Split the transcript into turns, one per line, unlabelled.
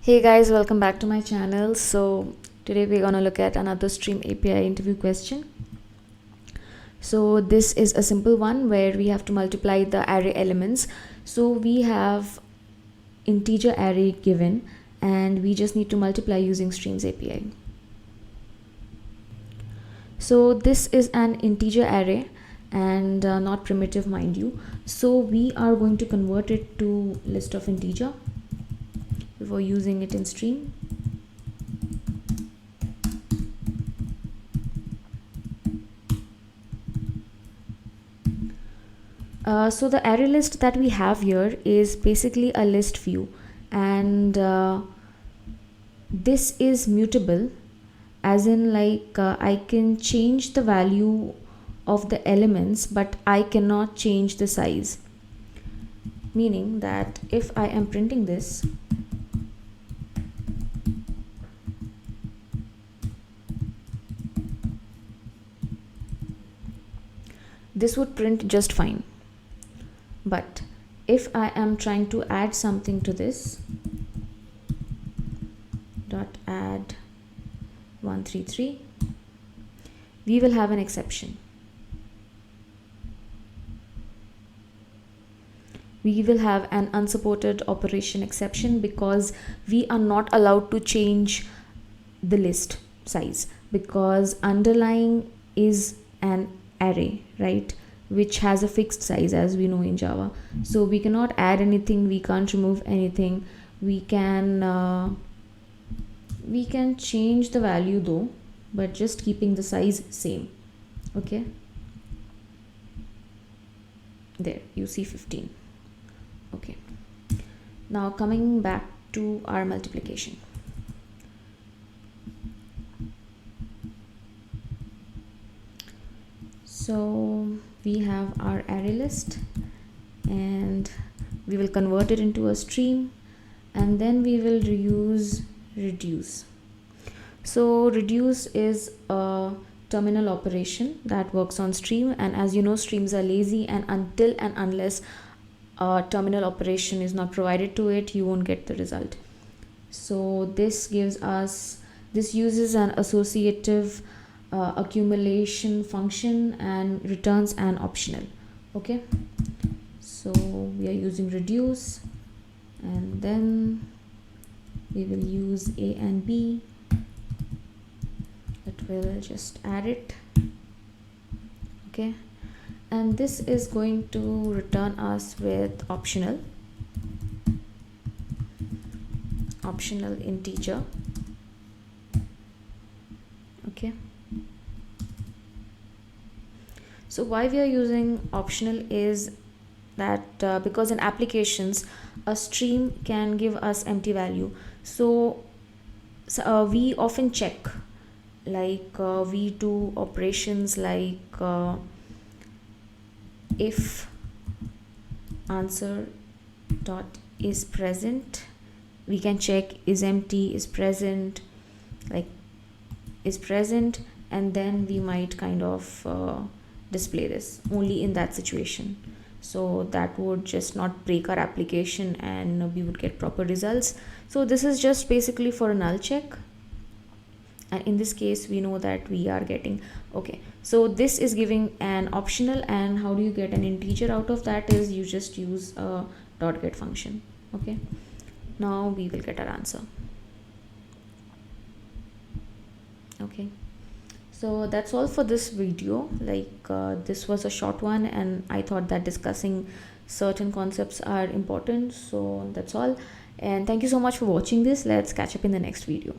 Hey guys, welcome back to my channel. So today we're gonna look at another Stream API interview question. So this is a simple one where we have to multiply the array elements. So we have integer array given and we just need to multiply using Streams API. So this is an integer array and not primitive, mind you. So we are going to convert it to list of integer before using it in Stream. So the array list that we have here is basically a list view, and this is mutable, as in I can change the value of the elements but I cannot change the size, meaning that if I am printing this, this would print just fine. But if I am trying to add something to this, dot add 133, we will have an exception. We will have an unsupported operation exception because we are not allowed to change the list size, because underlying is an array, right, which has a fixed size, as we know in Java. So we cannot add anything, we can't remove anything. We can change the value though, but just keeping the size same. Okay, there you see 15. Okay, now coming back to our multiplication. So we have our array list and we will convert it into a stream, and then we will use reduce. So reduce is a terminal operation that works on stream, and as you know, streams are lazy, and until and unless a terminal operation is not provided to it, you won't get the result. So this uses an associative accumulation function and returns an optional. Okay, so we are using reduce, and then we will use a and b. It will just add it. Okay, and this is going to return us with optional integer. Okay, so why we are using optional is that because in applications a stream can give us empty value. So we often check, we do operations like if answer dot is present, we can check is empty, is present, is present, and then we might kind of display this only in that situation. So that would just not break our application and we would get proper results. So this is just basically for a null check, and in this case we know that we are getting. Okay, so this is giving an optional, and how do you get an integer out of that is you just use a dot get function. Okay, now we will get our answer. Okay, so that's all for this video. This was a short one, and I thought that discussing certain concepts are important. So that's all, and thank you so much for watching this. Let's catch up in the next video.